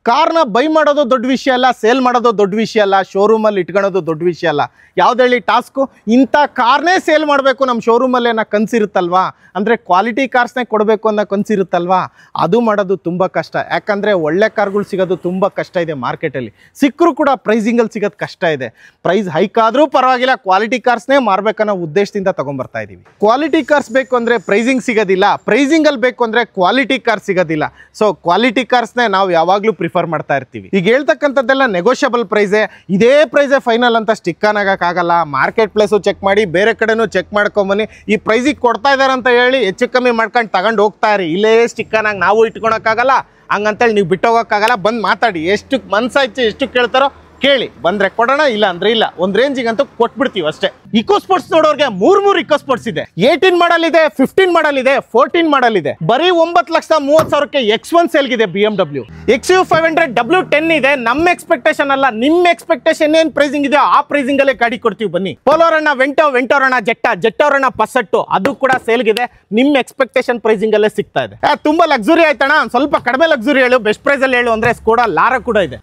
ಕಾರ್ನ ಬೈ ಮಾಡೋದು ದೊಡ್ಡ ವಿಷಯ ಅಲ್ಲ, ಸೇಲ್ ಮಾಡೋದು ದೊಡ್ಡ ವಿಷಯ ಅಲ್ಲ, ಶೋರೂಮಲ್ಲಿ ಇಟ್ಕೊಳ್ಳೋದು ದೊಡ್ಡ ವಿಷಯ ಅಲ್ಲ. ಯಾವ್ದು ಹೇಳಿ ಟಾಸ್ಕು? ಇಂಥ ಕಾರ್ನೇ ಸೇಲ್ ಮಾಡಬೇಕು ನಮ್ಮ ಶೋರೂಮಲ್ಲಿ ಅನ್ನೋ ಕನಸಿರುತ್ತಲ್ವಾ, ಅಂದರೆ ಕ್ವಾಲಿಟಿ ಕಾರ್ಸ್ನೇ ಕೊಡಬೇಕು ಅನ್ನೋ ಕನಸಿರುತ್ತಲ್ವಾ, ಅದು ಮಾಡೋದು ತುಂಬ ಕಷ್ಟ. ಯಾಕಂದರೆ ಒಳ್ಳೆ ಕಾರ್ಗಳು ಸಿಗೋದು ತುಂಬ ಕಷ್ಟ ಇದೆ ಮಾರ್ಕೆಟಲ್ಲಿ. ಸಿಕ್ಕರೂ ಕೂಡ ಪ್ರೈಸಿಂಗಲ್ಲಿ ಸಿಗೋದು ಕಷ್ಟ ಇದೆ. ಪ್ರೈಸ್ ಹೈಕ್ ಆದರೂ ಪರವಾಗಿಲ್ಲ, ಕ್ವಾಲಿಟಿ ಕಾರ್ಸ್ನೇ ಮಾರಬೇಕನ್ನೋ ಉದ್ದೇಶದಿಂದ ತೊಗೊಂಬರ್ತಾ ಇದ್ದೀವಿ. ಕ್ವಾಲಿಟಿ ಕಾರ್ಸ್ ಬೇಕು ಅಂದರೆ ಪ್ರೈಸಿಂಗ್ ಸಿಗೋದಿಲ್ಲ, ಪ್ರೈಸಿಂಗಲ್ಲಿ ಬೇಕು ಅಂದರೆ ಕ್ವಾಲಿಟಿ ಕಾರ್ ಸಿಗೋದಿಲ್ಲ. ಸೊ ಕ್ವಾಲಿಟಿ ಕಾರ್ಸ್ನೇ ನಾವು ಯಾವಾಗಲೂ ಪ್ರಿಫರ್ ಮಾಡ್ತಾ ಇರ್ತೀವಿ. ಈಗ ಹೇಳ್ತಕ್ಕಂಥದ್ದೆಲ್ಲ ನೆಗೋಷಿಯಬಲ್ ಪ್ರೈಸೇ, ಇದೇ ಪ್ರೈಸೇ ಫೈನಲ್ ಅಂತ ಸ್ಟಿಕ್ ಆಗಲ್ಲ. ಮಾರ್ಕೆಟ್ ಪ್ಲೇಸು ಚೆಕ್ ಮಾಡಿ, ಬೇರೆ ಕಡೆನೂ ಚೆಕ್ ಮಾಡ್ಕೊಂಬನ್ನಿ. ಈ ಪ್ರೈಸಿಗೆ ಕೊಡ್ತಾ ಇದ್ದಾರೆ ಅಂತ ಹೇಳಿ ಹೆಚ್ಚು ಕಮ್ಮಿ ಮಾಡ್ಕೊಂಡು ತಗೊಂಡು ಹೋಗ್ತಾ ಇರಿ. ಇಲ್ಲೇ ಸ್ಟಿಕ್ಕನಾಗಿ ನಾವು ಇಟ್ಕೊಳಕ್ಕಾಗಲ್ಲ, ಹಂಗಂತೇಳಿ ನೀವು ಬಿಟ್ಟು ಹೋಗೋಕ್ಕಾಗಲ್ಲ. ಬಂದು ಮಾತಾಡಿ, ಎಷ್ಟು ಮನ್ಸಾಯ್ತು ಎಷ್ಟು ಕೇಳ್ತಾರೋ ಕೇಳಿ, ಬಂದ್ರೆ ಕೊಡೋಣ, ಇಲ್ಲ ಅಂದ್ರೆ ಇಲ್ಲ. ಒಂದು ರೇಂಜಿಗಂತೂ ಕೊಟ್ಬಿಡ್ತೀವಿ ಅಷ್ಟೇ. ಇಕೋ ಸ್ಪೋರ್ಟ್ಸ್ ನೋಡೋರಿಗೆ ಮೂರು ಇಕೋ ಸ್ಪೋರ್ಟ್ಸ್ ಇದೆ. 18 ಮಾಡಲ್ ಇದೆ, 15 ಮಾಡಲ್ ಇದೆ, 14 ಮಾಡಲ್ ಇದೆ. ಬರೀ 9,30,000ಕ್ಕೆ X1 ಸೇಲ್ಗಿದೆ. BMW XU 500 W10 ಇದೆ. ನಮ್ಮ ಎಕ್ಸ್ಪೆಕ್ಟೇಷನ್ ಅಲ್ಲ, ನಿಮ್ಮ ಎಕ್ಸ್ಪೆಕ್ಟೇಷನ್ ಏನ್ ಪ್ರೈಸಿಂಗ್ ಇದೆ ಆ ಪ್ರೈಸಿಂಗ್ ಅಲ್ಲೇ ಗಾಡಿ ಕೊಡ್ತೀವಿ. ಬನ್ನಿ. ಪೋಲೋರನ್ನ ವೆಂಟೋರನ್ನ ಜೆಟ್ಟವರನ್ನ ಪಸಟ್ಟು, ಅದು ಕೂಡ ಸೇಲ್ಗಿದೆ. ನಿಮ್ಮ ಎಕ್ಸ್ಪೆಕ್ಟೇಷನ್ ಪ್ರೈಸಿಂಗ್ ಅಲ್ಲೇ ಸಿಗ್ತಾ ಇದೆ. ತುಂಬಾ ಲಕ್ಸುರಿ ಆಯ್ತಣ್ಣ, ಸ್ವಲ್ಪ ಕಡಿಮೆ ಲಕ್ಸುರಿ ಹೇಳು, ಬೆಸ್ಟ್ ಪ್ರೈಸ್ ಅಲ್ಲಿ ಹೇಳು ಅಂದ್ರೆ ಸ್ಕೋಡಾ ಲಾರಾ ಕೂಡ ಇದೆ.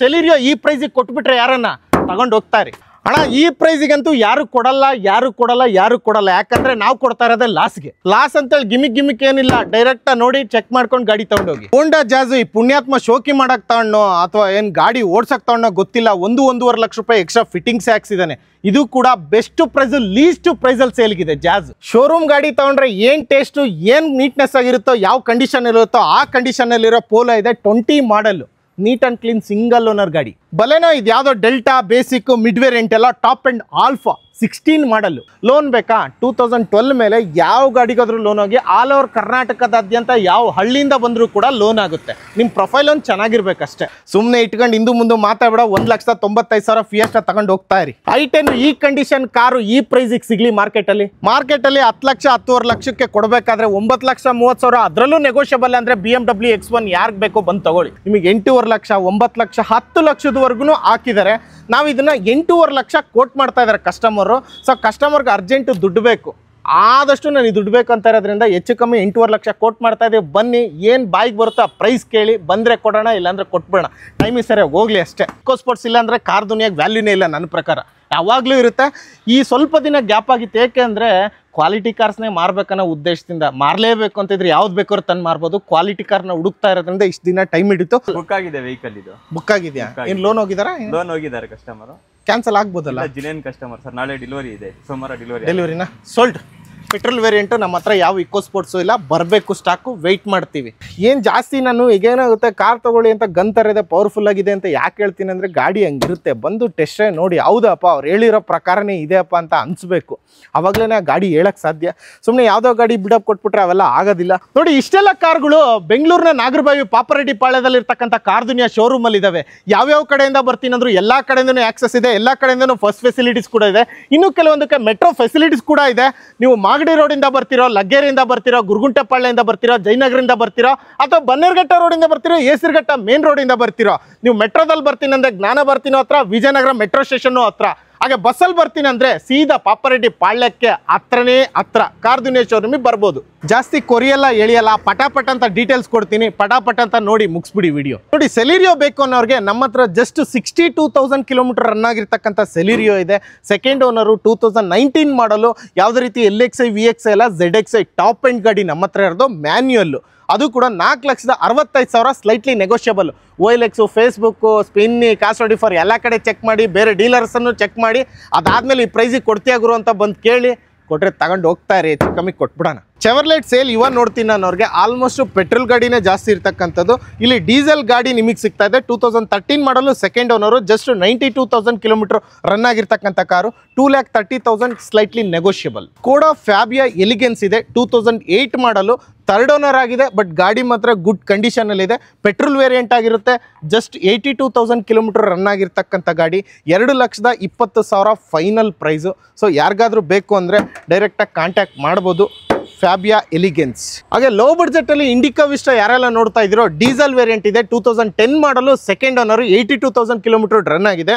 ಸೆಲೆರಿಯೋ ಈ ಪ್ರೈಸಿಗೆ ಕೊಟ್ಬಿಟ್ರೆ ಯಾರನ್ನ ತಗೊಂಡು ಹೋಗ್ತಾರೆ ಅಣ್ಣ. ಈ ಪ್ರೈಸಿಗಂತೂ ಯಾರು ಕೊಡಲ್ಲ. ಯಾಕಂದ್ರೆ ನಾವು ಕೊಡ್ತಾ ಇರೋದೇ ಲಾಸ್ ಅಂತೇಳಿ ಗಿಮಿಕ್ ಏನಿಲ್ಲ. ಡೈರೆಕ್ಟ್ ನೋಡಿ ಚೆಕ್ ಮಾಡ್ಕೊಂಡು ಗಾಡಿ ತಗೊಂಡೋಗಿ. ಹೋಂಡಾ ಜಾಜ್ ಈ ಪುಣ್ಯಾತ್ಮ ಶೋಕಿ ಮಾಡಕ್ ತಗೊಂಡೋ ಅಥವಾ ಏನ್ ಗಾಡಿ ಓಡ್ಸಕ್ ತಗೊಂಡೋ ಗೊತ್ತಿಲ್ಲ, 1-1.5 ಲಕ್ಷ ರೂಪಾಯಿ ಎಕ್ಸ್ಟ್ರಾ ಫಿಟ್ಟಿಂಗ್ಸ್ ಹಾಕ್ಸಿದಾನೆ. ಇದು ಕೂಡ ಬೆಸ್ಟ್ ಪ್ರೈಸ್, ಲೀಸ್ಟ್ ಪ್ರೈಸ್ ಅಲ್ಲಿ ಸೇಲ್ಗಿದೆ ಜಾಜ್. ಶೋರೂಮ್ ಗಾಡಿ ತಗೊಂಡ್ರೆ ಏನ್ ಟೇಸ್ಟ್, ಏನ್ ನೀಟ್ನೆಸ್ ಆಗಿರುತ್ತೋ, ಯಾವ ಕಂಡೀಷನ್ ಇರುತ್ತೋ ಆ ಕಂಡೀಷನ್ ಅಲ್ಲಿರೋ ಪೋಲೋ ಇದೆ. 20 model, neat and clean single owner ಗಾಡಿ. ಬಲೆನೋ ಇದು ಯಾವ್ದೋ ಡೆಲ್ಟಾ, ಬೇಸಿಕ್, ಮಿಡ್ ವೇರಿಯಂಟ್ ಎಲ್ಲ top and alpha 16 model. Loan ಬೇಕಾ? 2012 ಮೇಲೆ ಯಾವ ಗಾಡಿಗಾದ್ರೂ ಲೋನ್ ಹೋಗಿ ಆಲ್ ಓವರ್ ಕರ್ನಾಟಕದಾದ್ಯಂತ ಯಾವ ಹಳ್ಳಿಯಿಂದ ಬಂದರೂ ಕೂಡ ಲೋನ್ ಆಗುತ್ತೆ. ನಿಮ್ಮ ಪ್ರೊಫೈಲ್ ಒಂದು ಚೆನ್ನಾಗಿರ್ಬೇಕಷ್ಟೇ. ಸುಮ್ಮನೆ ಇಟ್ಕೊಂಡು ಇಂದು ಮುಂದೆ ಮಾತಾಡಬೇಡ. 1,95,000 ಫಿಯೆಸ್ಟಾ ತಗೊಂಡು ಹೋಗ್ತಾ ಇರಿ. i10 ಈ ಕಂಡೀಷನ್ ಕಾರು ಈ ಪ್ರೈಸಿಗೆ ಸಿಗ್ಲಿ ಮಾರ್ಕೆಟಲ್ಲಿ 10 ಲಕ್ಷ 10.5 ಲಕ್ಷಕ್ಕೆ ಕೊಡಬೇಕಾದ್ರೆ 9,30,000 ಅದರಲ್ಲೂ ನೆಗೋಷಿಯಬಲ್ ಅಂದ್ರೆ BMW X1 ಯಾರಿಗೆ ಬೇಕೋ ಬಂದು ತಗೊಳ್ಳಿ. ನಿಮಗೆ 8.5 ಲಕ್ಷ 9 ಲಕ್ಷ 10 ಲಕ್ಷದವರೆಗೂ ಹಾಕಿದ್ದಾರೆ. ನಾವು ಇದನ್ನ 8.5 ಲಕ್ಷ ಕೋಟ್ ಮಾಡ್ತಾ ಇದ್ದಾರೆ ಕಸ್ಟಮರು. ಸೊ ಕಸ್ಟಮರ್ಗೆ ಅರ್ಜೆಂಟ್ ದುಡ್ಡು ಬೇಕು, ಆದಷ್ಟು ನನಗೆ ದುಡ್ಡು ಬೇಕು ಅಂತ ಇರೋದ್ರಿಂದ ಹೆಚ್ಚು ಕಮ್ಮಿ 8.5 ಲಕ್ಷ ಕೋಟ್ ಮಾಡ್ತಾ ಇದ್ದೀವಿ. ಬನ್ನಿ, ಏನು ಬಾಯಿಗೆ ಬರುತ್ತೋ ಆ ಪ್ರೈಸ್ ಕೇಳಿ, ಬಂದರೆ ಕೊಡೋಣ, ಇಲ್ಲಾಂದ್ರೆ ಕೊಟ್ಬಿಡೋಣ. ಟೈಮಿಗೆ ಸರಿಯಾಗಿ ಹೋಗ್ಲಿ ಅಷ್ಟೇ. ಇಕೋ ಸ್ಪೋರ್ಟ್ಸ್ ಇಲ್ಲಾಂದರೆ ಕಾರ್ ದುನಿಯಾಗೆ ವ್ಯಾಲ್ಯೂನೇ ಇಲ್ಲ ನನ್ನ ಪ್ರಕಾರ. ಯಾವಾಗಲೂ ಇರುತ್ತೆ. ಈ ಸ್ವಲ್ಪ ದಿನ ಗ್ಯಾಪ್ ಆಗಿತ್ತು, ಏಕೆ ಅಂದರೆ ಕ್ವಾಲಿಟಿ ಕಾರ್ಸ್ನೇ ಮಾರ್ಬೇಕನ್ನೋ ಉದ್ದೇಶದಿಂದ. ಮಾರಲೇಬೇಕು ಅಂತಿದ್ರೆ ಯಾವ್ದು ಬೇಕಾದ್ರೂ ತಂದು ಮಾರ್ಬೋದು. ಕ್ವಾಲಿಟಿ ಕಾರ್ನ ಹುಡುಕ್ತಾ ಇರೋದ್ರಿಂದ ಇಷ್ಟು ದಿನ ಟೈಮ್ ಹಿಡಿತು. ಬುಕ್ ಆಗಿದೆ ವೆಹಿಕಲ್, ಇದು ಬುಕ್ ಆಗಿದೆಯಾ? ಏನು ಲೋನ್ ಹೋಗಿದಾರಾ? ಲೋನ್ ಹೋಗಿದ್ದಾರೆ ಕಸ್ಟಮರ್. ಕ್ಯಾನ್ಸಲ್ ಆಗ್ಬೋದಲ್ಲ? ಜಿನೇನ್ ಕಸ್ಟಮರ್ ಸರ್, ನಾಳೆ ಡೆಲಿವರಿ ಇದೆ, ಸೋಮವಾರ ಡೆಲಿವರಿನ ಸೋಲ್ಡ್. ಪೆಟ್ರೋಲ್ ವೇರಿಯಂಟು ನಮ್ಮ ಹತ್ರ ಯಾವ ಇಕೋ ಸ್ಪೋರ್ಟ್ಸು ಇಲ್ಲ, ಬರಬೇಕು ಸ್ಟಾಕು, ವೆಯ್ಟ್ ಮಾಡ್ತೀವಿ. ಏನು ಜಾಸ್ತಿ ನಾನು ಈಗೇನಾಗುತ್ತೆ, ಕಾರ್ ತೊಗೊಳ್ಳಿ ಅಂತ ಗನ್ ಇದೆ, ಪವರ್ಫುಲ್ ಆಗಿದೆ ಅಂತ ಯಾಕೆ ಹೇಳ್ತೀನಿ ಅಂದರೆ ಗಾಡಿ ಹಂಗಿರುತ್ತೆ. ಬಂದು ಟೆಸ್ಟ್ ನೋಡಿ, ಹೌದಪ್ಪ ಅವ್ರು ಹೇಳಿರೋ ಪ್ರಕಾರನೇ ಇದೆಯಪ್ಪ ಅಂತ ಅನಿಸ್ಬೇಕು. ಅವಾಗಲೇ ಆ ಗಾಡಿ ಹೇಳಕ್ಕೆ ಸಾಧ್ಯ. ಸುಮ್ಮನೆ ಯಾವುದೋ ಗಾಡಿ ಬಿಡಪ್ ಕೊಟ್ಬಿಟ್ರೆ ಅವೆಲ್ಲ ಆಗೋದಿಲ್ಲ. ನೋಡಿ, ಇಷ್ಟೆಲ್ಲ ಕಾರ್ಗಳು ಬೆಂಗಳೂರಿನ ನಾಗರಬಾವಿ ಪಾಪರೆಡ್ಡಿ ಪಾಳ್ಯದಲ್ಲಿರ್ತಕ್ಕಂಥ ಕಾರ್ ದುನಿಯಾ ಶೋರೂಮಲ್ಲಿ ಇದ್ದಾವೆ. ಯಾವ್ಯಾವ ಕಡೆಯಿಂದ ಬರ್ತೀನಿ ಅಂದರೂ ಎಲ್ಲ ಕಡೆಯಿಂದನೂ ಆಕ್ಸೆಸ್ ಇದೆ, ಎಲ್ಲ ಕಡೆಯಿಂದನೂ ಫಸ್ಟ್ ಫೆಸಿಲಿಟೀಸ್ ಕೂಡ ಇದೆ. ಇನ್ನು ಕೆಲವೊಂದಕ್ಕೆ ಮೆಟ್ರೋ ಫೆಸಿಲಿಟೀಸ್ ಕೂಡ ಇದೆ. ನೀವು ಮಾಗಡಿ ರೋಡಿಂದ ಬರ್ತಿರೋ, ಲಗ್ಗೇರಿಯಿಂದ ಬರ್ತಿರೋ, ಗುರುಗುಂಟೆಪಾಳ್ಯದಿಂದ ಬರ್ತಿರೋ, ಜಯನಗರದಿಂದ ಬರ್ತಿರೋ, ಅಥವಾ ಬನ್ನೇರ್ಘಟ್ಟ ರೋಡಿಂದ ಬರ್ತಿರೋ, ಏಸಿರ್ಘಟ್ಟ ಮೇನ್ ರೋಡಿಂದ ಬರ್ತಿರೋ, ನೀವು ಮೆಟ್ರೋದಲ್ಲಿ ಬರ್ತೀನಿ ಅಂದರೆ ಜ್ಞಾನ ಬರ್ತೀನೋ ಹತ್ರ, ವಿಜಯನಗರ ಮೆಟ್ರೋ ಸ್ಟೇಷನ್ನು ಹತ್ರ. ಹಾಗೆ ಬಸ್ಸಲ್ಲಿ ಬರ್ತೀನಿ ಅಂದರೆ ಸೀದಾ ಪಾಪರೆಡ್ಡಿ ಪಾಳ್ಯಕ್ಕೆ ಹತ್ರನೇ ಹತ್ರ ಕಾರ್ ದುನಿಯಾ ಶೋರೂಮಿಗೆ ಬರ್ಬೋದು. ಜಾಸ್ತಿ ಕೊರಿಯಲ್ಲ ಎಳಿಯಲ್ಲ, ಪಟಾಪಟ್ ಅಂತ ಡೀಟೇಲ್ಸ್ ಕೊಡ್ತೀನಿ, ಪಟಾಪಟ್ ಅಂತ ನೋಡಿ ಮುಗಿಸ್ಬಿಡಿ ವಿಡಿಯೋ. ನೋಡಿ, ಸೆಲೆರಿಯೋ ಬೇಕು ಅನ್ನೋರಿಗೆ ನಮ್ಮ ಹತ್ರ ಜಸ್ಟ್ 62,000 ಕಿಲೋಮೀಟರ್ ರನ್ ಆಗಿರ್ತಕ್ಕಂಥ ಸೆಲೆರಿಯೋ ಇದೆ. ಸೆಕೆಂಡ್ ಓನರು, 2019 ಮಾಡಲು. ಯಾವುದೇ ರೀತಿ LXi VXi ಎಲ್ಲ ZXi ಟಾಪ್ ಎಂಡ್ ಗಾಡಿ ನಮ್ಮ ಹತ್ರ ಇರೋದು, ಮ್ಯಾನ್ಯುಯಲ್ಲು. ಅದು ಕೂಡ 4,65,000 ಸ್ಲೈಟ್ಲಿ ನೆಗೋಷಿಯಬಲ್. OLX, ಫೇಸ್ಬುಕ್ಕು, ಸ್ಪಿನ್ನಿ, ಕಾಸ್ಟೋಡಿಫರ್ ಎಲ್ಲ ಕಡೆ ಚೆಕ್ ಮಾಡಿ, ಬೇರೆ ಡೀಲರ್ಸನ್ನು ಚೆಕ್ ಮಾಡಿ, ಅದಾದಮೇಲೆ ಈ ಪ್ರೈಸಿಗೆ ಕೊಡ್ತೀಯ ಗುರು ಅಂತ ಬಂದು ಕೇಳಿ, ಕೊಟ್ಟರೆ ತಗೊಂಡು ಹೋಗ್ತಾ ಇರಿ. ಹೆಚ್ಚು ಕಮ್ಮಿ ಕೊಟ್ಬಿಡೋಣ. ಚೆವರ್ಲೆಟ್ ಸೇಲ್ ಇವಾಗ ನೋಡ್ತೀನಿ ಅನ್ನೋರಿಗೆ ಆಲ್ಮೋಸ್ಟ್ ಪೆಟ್ರೋಲ್ ಗಾಡಿನೇ ಜಾಸ್ತಿ ಇರ್ತಕ್ಕಂಥದ್ದು. ಇಲ್ಲಿ ಡೀಸೆಲ್ ಗಾಡಿ ನಿಮಗೆ ಸಿಗ್ತಾ ಇದೆ. 2013 model, second owner, just 92,000 kilometre run ಆಗಿರ್ತಕ್ಕಂಥ car. 2,30,000 slightly negotiable. Skoda Fabia elegance ಇದೆ, 2008 ಮಾಡಲು, ಥರ್ಡ್ ಓನರ್ ಆಗಿದೆ. ಬಟ್ ಗಾಡಿ ಮಾತ್ರ ಗುಡ್ ಕಂಡೀಷನಲ್ಲಿದೆ. ಪೆಟ್ರೋಲ್ ವೇರಿಯಂಟ್ ಆಗಿರುತ್ತೆ. ಜಸ್ಟ್ 82,000 ಕಿಲೋಮೀಟರ್ ರನ್ ಆಗಿರ್ತಕ್ಕಂಥ ಗಾಡಿ. 2,20,000 ಫೈನಲ್ ಪ್ರೈಸು. ಸೊ ಯಾರಿಗಾದ್ರೂ ಬೇಕು ಅಂದರೆ ಡೈರೆಕ್ಟಾಗಿ ಕಾಂಟ್ಯಾಕ್ಟ್ ಮಾಡ್ಬೋದು. Fabia elegance. ಹಾಗೆ ಲೋ ಬಡ್ಜೆಟಲ್ಲಿ ಇಂಡಿಕಾ ವಿಸ್ಟಾ ಯಾರೆಲ್ಲ ನೋಡ್ತಾ ಇದ್ದೀರೋ, ಡೀಸೆಲ್ ವೇರಿಯಂಟ್ ಇದೆ. 2010 ಮಾಡಲು, ಸೆಕೆಂಡ್ ಓನರು, 82,000 ಕಿಲೋಮೀಟರ್ ರನ್ ಆಗಿದೆ.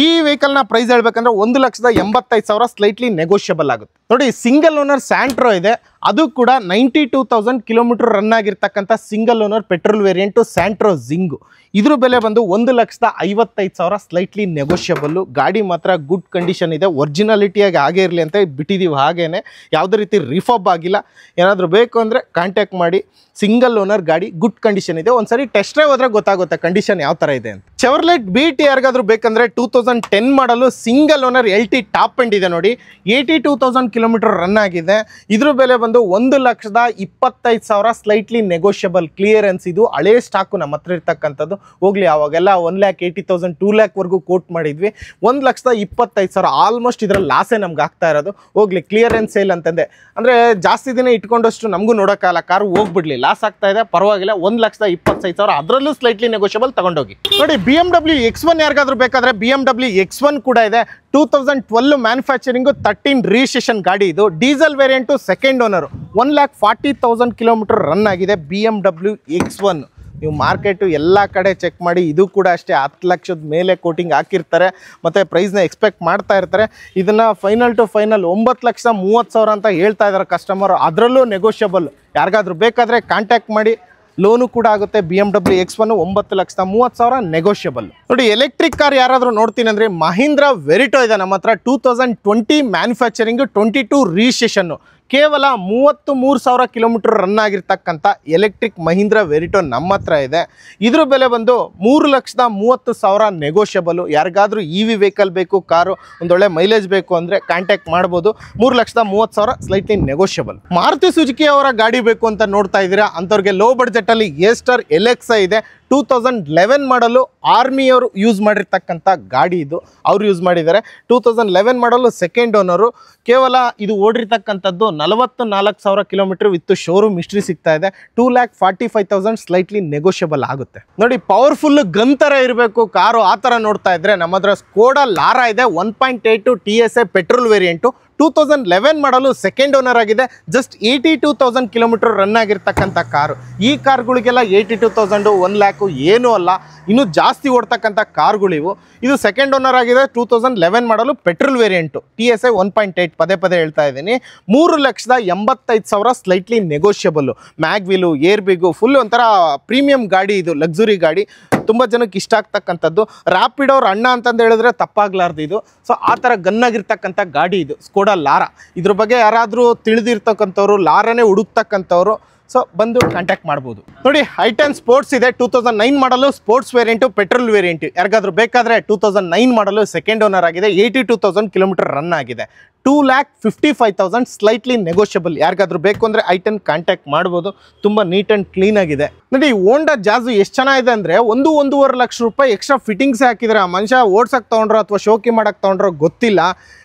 ಈ ವೆಹಿಕಲ್ನ ಪ್ರೈಸ್ ಹೇಳ್ಬೇಕಂದ್ರೆ 1,85,000 ಸ್ಲೈಟ್ಲಿ ನೆಗೋಷಿಯಬಲ್ ಆಗುತ್ತೆ. ನೋಡಿ ಸಿಂಗಲ್ ಓನರ್ ಸ್ಯಾಂಟ್ರೋ ಇದೆ, ಅದು ಕೂಡ 92,000 ಕಿಲೋಮೀಟರ್ ರನ್ ಆಗಿರ್ತಕ್ಕಂಥ single owner petrol variant Santro Zing. ಇದ್ರ ಬೆಲೆ ಬಂದು 1,55,000 ಸ್ಲೈಟ್ಲಿ ನೆಗೋಷಿಯಬಲ್ಲು. ಗಾಡಿ ಮಾತ್ರ ಗುಡ್ ಕಂಡೀಷನ್ ಇದೆ, ಒರಿಜಿನಾಲಿಟಿಯಾಗಿ ಹಾಗೆ ಇರಲಿ ಅಂತ ಬಿಟ್ಟಿದ್ದೀವಿ. ಹಾಗೇನೆ ಯಾವುದೇ ರೀತಿ ರಿಫಬ್ ಆಗಿಲ್ಲ. ಏನಾದರೂ ಬೇಕು ಅಂದರೆ ಕಾಂಟ್ಯಾಕ್ಟ್ ಮಾಡಿ. ಸಿಂಗಲ್ ಓನರ್ ಗಾಡಿ ಗುಡ್ ಕಂಡೀಷನ್ ಇದೆ. ಒಂದ್ಸರಿ ಟೆಸ್ಟ್ ಡ್ರೈವ್ ಹೋದ್ರೆ ಗೊತ್ತಾಗುತ್ತೆ ಕಂಡೀಷನ್ ಯಾವ ಥರ ಇದೆ ಅಂತ. ಚೆವರ್ಲೆಟ್ BT ಯಾರಿಗಾದ್ರೂ ಬೇಕಂದ್ರೆ 2010 ಮಾಡಲು single owner LT top end ಇದೆ ನೋಡಿ. 82,000 ಕಿಲೋಮೀಟರ್ ರನ್ ಆಗಿದೆ. ಇದ್ರ ಬೆಲೆ ಬಂದು 1,25,000 ಸ್ಲೈಟ್ಲಿ ನೆಗೋಷಿಯಬಲ್. ಕ್ಲಿಯರೆನ್ಸ್ ಇದು ಹಳೇ ಸ್ಟಾಕು ನಮ್ಮ ಹತ್ರ ಇರ್ತಕ್ಕಂಥದ್ದು. ಹೋಗ್ಲಿ ಅವಾಗೆಲ್ಲ 1,80,000 2 lakh ಕೋಟ್ ಮಾಡಿದ್ವಿ. 1,25,000 ಆಲ್ಮೋಸ್ಟ್ ಇದರಲ್ಲಿ ಲಾಸೇ ನಮ್ಗೆ ಆಗ್ತಾ ಇರೋದು. ಹೋಗ್ಲಿ ಕ್ಲಿಯರೆನ್ಸ್ ಸೇಲ್ ಅಂತಂದೆ ಅಂದರೆ ಜಾಸ್ತಿ ದಿನ ಇಟ್ಕೊಂಡಷ್ಟು ನಮಗೂ ನೋಡೋಕ್ಕಾಗಲ್ಲ, ಕಾರು ಹೋಗ್ಬಿಡ್ಲಿ, ಲಾಸ್ ಆಗ್ತಾ ಇದೆ, ಪರವಾಗಿಲ್ಲ. 1,25,000 ಅದರಲ್ಲೂ ಸ್ಲೈಟ್ಲಿ ನೆಗೋಷಿಯಬಲ್ ತಗೊಂಡೋಗಿ. ನೋಡಿ BMW X1 ಯಾರಿಗಾದ್ರೂ ಬೇಕಾದ್ರೆ BMW X1 ಕೂಡ ಇದೆ. 2012 ಮ್ಯಾನುಫ್ಯಾಕ್ಚರಿಂಗು, 13 ರಿಜಿಸ್ಟ್ರೇಷನ್ ಗಾಡಿ ಇದು. Diesel variant, second owner. 1,40,000 kilometre run ಆಗಿದೆ BMW X1. ನೀವು ಮಾರ್ಕೆಟು ಎಲ್ಲ ಕಡೆ ಚೆಕ್ ಮಾಡಿ, ಇದು ಕೂಡ ಅಷ್ಟೇ 10 ಲಕ್ಷದ ಮೇಲೆ ಕೋಟಿಂಗ್ ಹಾಕಿರ್ತಾರೆ ಮತ್ತು ಪ್ರೈಸ್ನ ಎಕ್ಸ್ಪೆಕ್ಟ್ ಮಾಡ್ತಾ ಇರ್ತಾರೆ. ಇದನ್ನು ಫೈನಲ್ ಟು ಫೈನಲ್ 9,30,000 ಅಂತ ಹೇಳ್ತಾ ಇದ್ದಾರೆ ಕಸ್ಟಮರು. ಅದರಲ್ಲೂ ನೆಗೋಷಿಯಬಲ್. ಯಾರಿಗಾದ್ರೂ ಬೇಕಾದರೆ ಕಾಂಟ್ಯಾಕ್ಟ್ ಮಾಡಿ. ಲೋನು ಕೂಡ ಆಗುತ್ತೆ. BMW X1 9,30,000 negotiable. ನೋಡಿ ಎಲೆಕ್ಟ್ರಿಕ್ ಕಾರ್ ಯಾರಾದರೂ ನೋಡ್ತೀನಿ ಅಂದರೆ ಮಹೀಂದ್ರ ವೆರಿಟೋ ಇದೆ ನಮ್ಮ ಹತ್ರ. 2020 ಮ್ಯಾನುಫ್ಯಾಕ್ಚರಿಂಗು, 22 ರಿಜಿಸ್ಟ್ರೇಷನ್ನು. ಕೇವಲ 33,000 ಕಿಲೋಮೀಟರ್ ರನ್ ಆಗಿರ್ತಕ್ಕಂಥ ಎಲೆಕ್ಟ್ರಿಕ್ ಮಹೀಂದ್ರ ವೆರಿಟೋ ನಮ್ಮ ಹತ್ರ ಇದೆ. ಇದ್ರ ಬೆಲೆ ಬಂದು 3,30,000 ನೆಗೋಷಿಯಬಲು. ಯಾರಿಗಾದ್ರೂ EV ವೆಹಿಕಲ್ ಬೇಕು, ಕಾರು ಒಂದೊಳ್ಳೆ ಮೈಲೇಜ್ ಬೇಕು ಅಂದರೆ ಕಾಂಟ್ಯಾಕ್ಟ್ ಮಾಡ್ಬೋದು. 3,30,000 ಸ್ಲೈಟ್ಲಿ ನೆಗೋಷಿಯಬಲ್. ಮಾರುತಿ ಸುಜುಕಿ ಅವರ ಗಾಡಿ ಬೇಕು ಅಂತ ನೋಡ್ತಾ ಇದ್ದೀರಾ, ಅಂಥವ್ರಿಗೆ ಲೋ ಬಡ್ಜೆಟಲ್ಲಿ ಏಸ್ಟರ್ ಎಲೆಕ್ಸಾ ಇದೆ. 2011 ಮಾಡಲು ಆರ್ಮಿಯವರು ಯೂಸ್ ಮಾಡಿರ್ತಕ್ಕಂಥ ಗಾಡಿ ಇದು. ಅವರು ಯೂಸ್ ಮಾಡಿದ್ದಾರೆ. 2011 ಮಾಡಲು ಸೆಕೆಂಡ್ ಓನರು. ಕೇವಲ ಇದು ಓಡಿರ್ತಕ್ಕಂಥದ್ದು 44,000 ಕಿಲೋಮೀಟರ್ ವಿತ್ ಶೋರೂಮ್ ಹಿಸ್ಟ್ರಿ ಸಿಗ್ತಾ ಇದೆ. 2,45,000 ಸ್ಲೈಟ್ಲಿ ನೆಗೋಷಿಯಬಲ್ ಆಗುತ್ತೆ. ನೋಡಿ ಪವರ್ಫುಲ್ ಗನ್ ಥರ ಇರಬೇಕು ಕಾರು, ಆ ಥರ ನೋಡ್ತಾ ಇದ್ರೆ ನಮ್ಮ ಹತ್ರ ಸ್ಕೋಡಾ ಲಾರಾ ಇದೆ. 1.8 TSI ಪೆಟ್ರೋಲ್ ವೇರಿಯಂಟು. 2011 ಮಾಡಲು ಸೆಕೆಂಡ್ ಓನರ್ ಆಗಿದೆ. ಜಸ್ಟ್ 82,000 ಕಿಲೋಮೀಟರ್ ರನ್ ಆಗಿರ್ತಕ್ಕಂಥ ಕಾರು. ಈ ಕಾರ್ಗಳಿಗೆಲ್ಲ 82,000 1 lakh ಏನೂ ಅಲ್ಲ, ಇನ್ನೂ ಜಾಸ್ತಿ ಓಡ್ತಕ್ಕಂಥ ಕಾರ್ಗಳಿವು. ಇದು ಸೆಕೆಂಡ್ ಓನರ್ ಆಗಿದೆ. 2011 ಮಾಡಲು ಪೆಟ್ರೋಲ್ ವೇರಿಯಂಟು. TSI 1.8 ಪದೇ ಹೇಳ್ತಾ ಇದ್ದೀನಿ. 3,85,000 slightly negotiable. Mag wheel, air bag, full ಒಂಥರ ಪ್ರೀಮಿಯಂ ಗಾಡಿ ಇದು, ಲಕ್ಸುರಿ ಗಾಡಿ. ತುಂಬ ಜನಕ್ಕೆ ಇಷ್ಟ ಆಗ್ತಕ್ಕಂಥದ್ದು. ರ್ಯಾಪಿಡ್ ಅವ್ರ ಅಣ್ಣ ಅಂತಂದು ಹೇಳಿದ್ರೆ ತಪ್ಪಾಗ್ಲಾರ್ದು ಇದು. ಸೊ ಆ ಥರ ಗನ್ನಾಗಿರ್ತಕ್ಕಂಥ ಗಾಡಿ ಇದು ಸ್ಕೋಡಾ ಲಾರಾ. ಇದ್ರ ಬಗ್ಗೆ ಯಾರಾದರೂ ತಿಳಿದಿರ್ತಕ್ಕಂಥವ್ರು, ಲಾರಾನೇ ಹುಡುಕ್ತಕ್ಕಂಥವ್ರು ಸೊ ಬಂದು ಕಾಂಟ್ಯಾಕ್ಟ್ ಮಾಡ್ಬೋದು. ನೋಡಿ I10 ಸ್ಪೋರ್ಟ್ಸ್ ಇದೆ. 2009 ಮಾಡಲು ಸ್ಪೋರ್ಟ್ಸ್ ವೇರಿಯಂಟು, ಪೆಟ್ರೋಲ್ ವೇರಿಯಂಟು. ಯಾರಿಗಾದ್ರೂ ಬೇಕಾದರೆ 2009 ಮಾಡಲು ಸೆಕೆಂಡ್ ಓನರ್ ಆಗಿದೆ. 82,000 ಕಿಲೋಮೀಟರ್ ರನ್ ಆಗಿದೆ. 2,55,000 ಸ್ಲೈಟ್ಲಿ ನೆಗೋಷಿಯಬಲ್. ಯಾರಿಗಾದ್ರೂ ಬೇಕು ಅಂದರೆ I10 ಕಾಂಟ್ಯಾಕ್ಟ್ ಮಾಡ್ಬೋದು. ತುಂಬ ನೀಟ್ ಆ್ಯಂಡ್ ಕ್ಲೀನ್ ಆಗಿದೆ. ನೋಡಿ ಹೋಂಡಾ ಜಾಝು ಎಷ್ಟು ಚೆನ್ನಾಗಿದೆ ಅಂದರೆ 1-1.5 ಲಕ್ಷ ರೂಪಾಯಿ ಎಕ್ಸ್ಟ್ರಾ ಫಿಟ್ಟಿಂಗ್ಸ್ ಹಾಕಿದರೆ. ಆ ಮನುಷ್ಯ ಓಡ್ಸಕ್ಕೆ ತೊಗೊಂಡ್ರೋ ಅಥವಾ ಶೋಕಿ ಮಾಡೋಕ್ಕೆ ತೊಗೊಂಡ್ರೋ ಗೊತ್ತಿಲ್ಲ.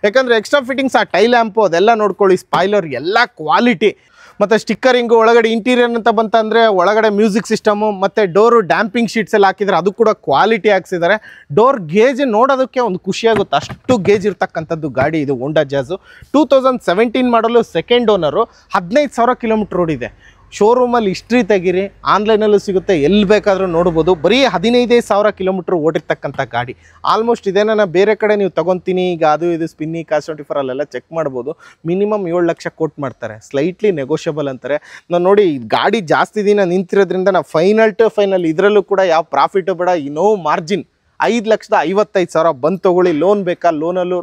ಯಾಕಂದರೆ ಎಕ್ಸ್ಟ್ರಾ ಫಿಟ್ಟಿಂಗ್ಸ್, ಆ ಟೈ ಲ್ಯಾಂಪು ಅದೆಲ್ಲ ನೋಡ್ಕೊಳ್ಳಿ, ಸ್ಪಾಯ್ಲರ್ ಎಲ್ಲ ಕ್ವಾಲಿಟಿ. ಮತ್ತು ಸ್ಟಿಕ್ಕರಿಂಗು, ಒಳಗಡೆ ಇಂಟೀರಿಯರ್ ಅಂತ ಬಂತಂದರೆ ಒಳಗಡೆ ಮ್ಯೂಸಿಕ್ ಸಿಸ್ಟಮು ಮತ್ತು ಡೋರು ಡ್ಯಾಂಪಿಂಗ್ ಶೀಟ್ಸ್ ಎಲ್ಲ ಹಾಕಿದರೆ ಅದು ಕೂಡ ಕ್ವಾಲಿಟಿ ಹಾಕ್ಸಿದ್ದಾರೆ. ಡೋರ್ ಗೇಜ್ ನೋಡೋದಕ್ಕೆ ಒಂದು ಖುಷಿಯಾಗುತ್ತೆ, ಅಷ್ಟು ಗೇಜ್ ಇರ್ತಕ್ಕಂಥದ್ದು ಗಾಡಿ ಇದು ಹೋಂಡಾ ಜಾಝು. 2017 ಮಾಡಲು ಸೆಕೆಂಡ್ ಓನರು. 15,000 ಕಿಲೋಮೀಟರ್ ಓಡಿದೆ. ಶೋರೂಮಲ್ಲಿ ಹಿಸ್ಟ್ರಿ ತೆಗೀರಿ, ಆನ್ಲೈನಲ್ಲೂ ಸಿಗುತ್ತೆ, ಎಲ್ಲಿ ಬೇಕಾದರೂ ನೋಡ್ಬೋದು. ಬರೀ 15,000 ಕಿಲೋಮೀಟ್ರ್ ಓಡಿರ್ತಕ್ಕಂಥ ಗಾಡಿ. ಆಲ್ಮೋಸ್ಟ್ ಇದೇನ ಬೇರೆ ಕಡೆ ನೀವು ತೊಗೊತೀನಿ ಈಗ ಅದು ಇದು ಸ್ಪಿನ್ನಿ ಕಾಸ್24 ಅಲ್ಲೆಲ್ಲ ಚೆಕ್ ಮಾಡ್ಬೋದು. ಮಿನಿಮಮ್ 7 ಲಕ್ಷ ಕೋಟ್ ಮಾಡ್ತಾರೆ. ಸ್ಲೈಟ್ಲಿ ನೆಗೋಷಿಯಬಲ್ ಅಂತಾರೆ. ನಾನು ನೋಡಿ ಗಾಡಿ ಜಾಸ್ತಿ ದಿನ ನಿಂತಿರೋದ್ರಿಂದ ನಾವು ಫೈನಲ್ ಟು ಫೈನಲ್ ಇದರಲ್ಲೂ ಕೂಡ ಯಾವ ಪ್ರಾಫಿಟು ಬೇಡ, ನೋ ಮಾರ್ಜಿನ್. 5,55,000 ಬಂದು ತೊಗೊಳ್ಳಿ. ಲೋನ್ ಬೇಕಾ, ಲೋನಲ್ಲೂ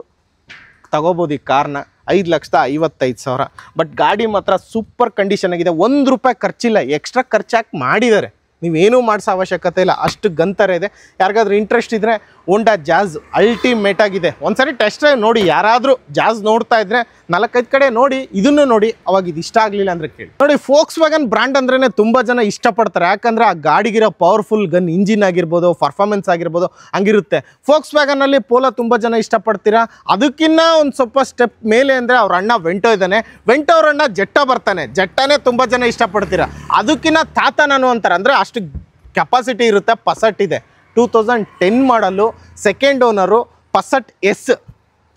ತಗೋಬೋದು ಈ ಕಾರ್ನ. 5,55,000. ಬಟ್ ಗಾಡಿ ಮಾತ್ರ ಸೂಪರ್ ಕಂಡೀಷನ್ ಆಗಿದೆ. 1 ರೂಪಾಯಿ ಖರ್ಚಿಲ್ಲ. ಎಕ್ಸ್ಟ್ರಾ ಖರ್ಚಾಕಿ ಮಾಡಿದ್ದಾರೆ. ನೀವೇನೂ ಮಾಡಿಸೋ ಅವಶ್ಯಕತೆ ಇಲ್ಲ, ಅಷ್ಟು ಗಂತರ ಇದೆ. ಯಾರಿಗಾದ್ರೂ ಇಂಟ್ರೆಸ್ಟ್ ಇದ್ದರೆ ಹೋಂಡಾ ಜಾಝ್ ಅಲ್ಟಿಮೇಟ್ ಆಗಿದೆ. ಒಂದ್ಸರಿ ಟೆಸ್ಟ್ ಡ್ರೈವ್ ನೋಡಿ. ಯಾರಾದರೂ ಜಾಝ್ ನೋಡ್ತಾ ಇದ್ದರೆ 4-5 ಕಡೆ ನೋಡಿ, ಇದನ್ನು ನೋಡಿ. ಅವಾಗ ಇದು ಇಷ್ಟ ಆಗಲಿಲ್ಲ ಅಂದರೆ ಕೇಳಿ. ನೋಡಿ ಫೋಕ್ಸ್ ವ್ಯಾಗನ್ ಬ್ರ್ಯಾಂಡ್ ಅಂದ್ರೇ ತುಂಬ ಜನ ಇಷ್ಟಪಡ್ತಾರೆ. ಯಾಕಂದರೆ ಆ ಗಾಡಿಗಿರೋ ಪವರ್ಫುಲ್ ಗನ್ ಇಂಜಿನ್ ಆಗಿರ್ಬೋದು, ಪರ್ಫಾರ್ಮೆನ್ಸ್ ಆಗಿರ್ಬೋದು, ಹಂಗಿರುತ್ತೆ. ಫೋಕ್ಸ್ ವ್ಯಾಗನಲ್ಲಿ ಪೋಲೋ ತುಂಬ ಜನ ಇಷ್ಟಪಡ್ತೀರಾ. ಅದಕ್ಕಿಂತ ಒಂದು ಸ್ವಲ್ಪ ಸ್ಟೆಪ್ ಮೇಲೆ ಅಂದರೆ ಅವ್ರ ಅಣ್ಣ ವೆಂಟೋ ಇದ್ದಾನೆ. ವೆಂಟೋ ಅವ್ರ ಅಣ್ಣ ಜೆಟ್ಟೋ ಬರ್ತಾನೆ. ಜೆಟ್ಟನೇ ತುಂಬ ಜನ ಇಷ್ಟಪಡ್ತೀರಾ. ಅದಕ್ಕಿಂತ ತಾತ ನಾನು ಅಂತಾರೆ. ಅಂದರೆ ಅಷ್ಟು ಕೆಪಾಸಿಟಿ ಇರುತ್ತೆ. ಪಸಟ್ ಇದೆ. 2010 ಮಾಡಲು ಸೆಕೆಂಡ್ ಓನರು, ಪಸಟ್ S.